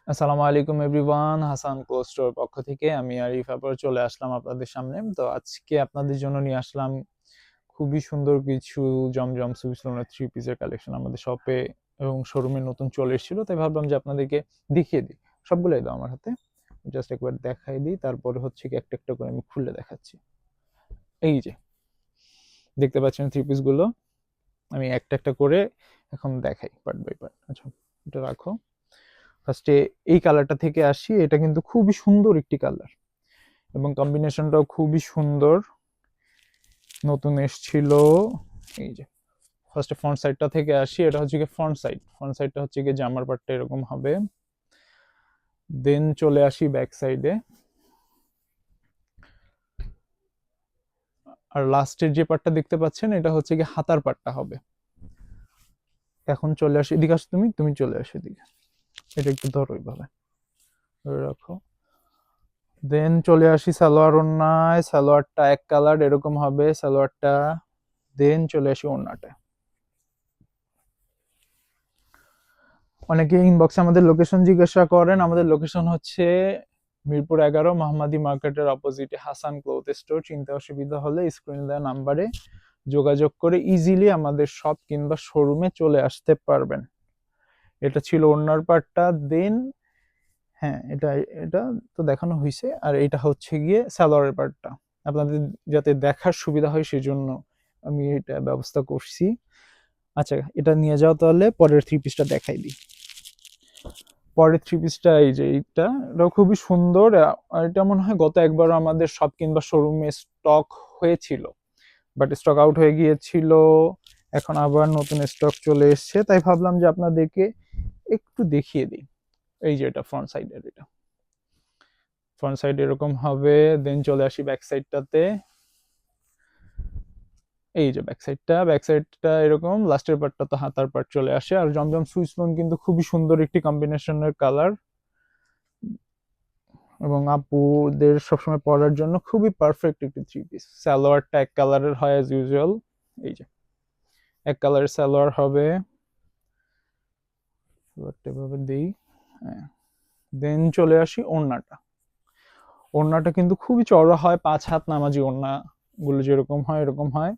আসসালামু আলাইকুম everyone, Hasan cloth store পক্ষ থেকে আমি আরিফ আবার চলে আসলাম আপনাদের সামনে। তো আজকে আপনাদের জন্য নিয়ে আসলাম খুবই সুন্দর কিছু জমজম সুইসলোনের থ্রি পিসের কালেকশন আমাদের শপে এবং শোরুমে নতুন চলে এসেছিল, তাই ভাবলাম যে আপনাদেরকে দেখিয়ে দিই। সবগুলোই দাও আমার হাতে, জাস্ট একবার দেখাই দিই, তারপরে হচ্ছে কি একটা একটা করে আমি খুলে দেখাচ্ছি। এই যে দেখতে পাচ্ছেন থ্রি পিস গুলো, আমি একটা একটা করে এখন দেখাই পার্ট বাই পার্ট। আচ্ছা, এটা রাখো। ফার্স্টে এই কালারটা থেকে আসি, এটা কিন্তু খুবই সুন্দর একটি কালার এবং কম্বিনেশনটাও খুবই সুন্দর, নতুন এসছিল। এই যে ফার্স্টে ফ্রন্ট সাইডটা থেকে আসি, এটা হচ্ছে কি ফ্রন্ট সাইডটা হচ্ছে কি জামার পার্টটা এরকম হবে। দেন চলে আসি ব্যাক সাইডে, আর লাস্টের যে পার্টটা দেখতে পাচ্ছেন এটা হচ্ছে কি হাতার পার্টটা হবে। এখন চলে আসি এদিকে, আসো তুমি তুমি চলে আসো এদিকে, এটা একটু ধরো এইভাবে ধরে রাখো। দেন চলে আসি সালোয়ার ওড়নায়, সালোয়ারটা এক কালার এরকম হবে সালোয়ারটা। দেন চলে আসি ওড়নাটা। অনেকে ইনবক্সে আমাদের লোকেশন জিজ্ঞাসা করেন, আমাদের লোকেশন হচ্ছে মিরপুর 11 মোহাম্মদী মার্কেটের অপোজিটে হাসান ক্লথ স্টোর। চিনতে অসুবিধা হলে স্ক্রিনে দেওয়া নাম্বারে যোগাযোগ করে ইজিলি আমাদের শপ কিংবা শোরুমে চলে আসতে পারবেন। এটা ছিল ওড়নার পার্টটা। দেন হ্যাঁ, এটা এটা তো দেখানো হয়েছে, আর এটা হচ্ছে গিয়ে সালোয়ারের পার্টটা। আপনাদের যাতে দেখার সুবিধা হয় সেজন্য আমি এটা ব্যবস্থা করছি। আচ্ছা, এটা নিয়ে যাও, তাহলে পরের থ্রি পিসটা দেখাই দিই। পরের থ্রি পিসটা এই যে এইটা, এটাও খুবই সুন্দর। আর এটা মনে হয় গত একবার আমাদের শপ কিংবা শোরুমে স্টক হয়েছিল, বাট স্টক আউট হয়ে গিয়েছিল। এখন আবার নতুন স্টক চলে এসেছে, তাই ভাবলাম যে আপনাদেরকে একটু দেখিয়ে দিই। এই যে এটা ফ্রন্ট সাইডের, এটা ফ্রন্ট সাইড এরকম হবে। দেন চলে আসি ব্যাক সাইডটাতে। এই যে ব্যাক সাইডটা এরকম, লাস্টের পার্টটা তো হাতার পার্ট চলে আসে। আর জমজম সুইস লোন কিন্তু খুবই সুন্দর একটি কম্বিনেশনের কালার এবং আপুদের সবসময় পরার জন্য খুবই পারফেক্ট একটি থ্রি পিস। সালোয়ারটা এক কালারের হয় অ্যাজ ইউজুয়াল। এই যে এক কালারের সালোয়ার হবে, সালোয়ারটা এভাবে দিই। হ্যাঁ, দেন চলে আসি ওড়নাটা। ওড়নাটা কিন্তু খুবই চওড়া হয়, 5 হাত নামাজি ওড়না গুলো যেরকম হয় এরকম হয়।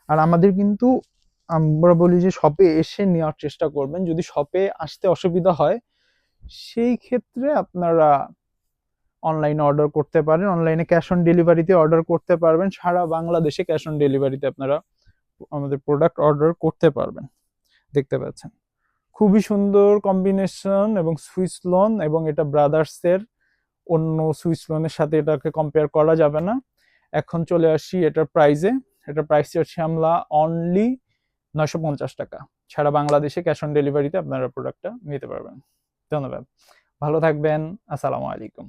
আর আমাদের কিন্তু, আমরা বলি যে শপে এসে নেওয়ার চেষ্টা করবেন। যদি শপে আসতে অসুবিধা হয় সেই ক্ষেত্রে আপনারা অনলাইনে অর্ডার করতে পারেন, অনলাইনে ক্যাশ অন ডেলিভারিতে অর্ডার করতে পারবেন। সারা বাংলাদেশে ক্যাশ অন ডেলিভারিতে আপনারা আমাদের প্রোডাক্ট অর্ডার করতে পারবেন। দেখতে পাচ্ছেন খুবই সুন্দর কম্বিনেশন এবং সুইস লোন, এবং এটা ব্রাদার্সের, অন্য সুইস লোনের সাথে এটাকে কম্পেয়ার করা যাবে না। এখন চলে আসি এটার প্রাইসে। এটার প্রাইস হচ্ছে আমরা অনলি 950 টাকা। সারা বাংলাদেশে ক্যাশ অন ডেলিভারিতে আপনারা প্রোডাক্টটা নিতে পারবেন। ধন্যবাদ, ভালো থাকবেন, আসসালামু আলাইকুম।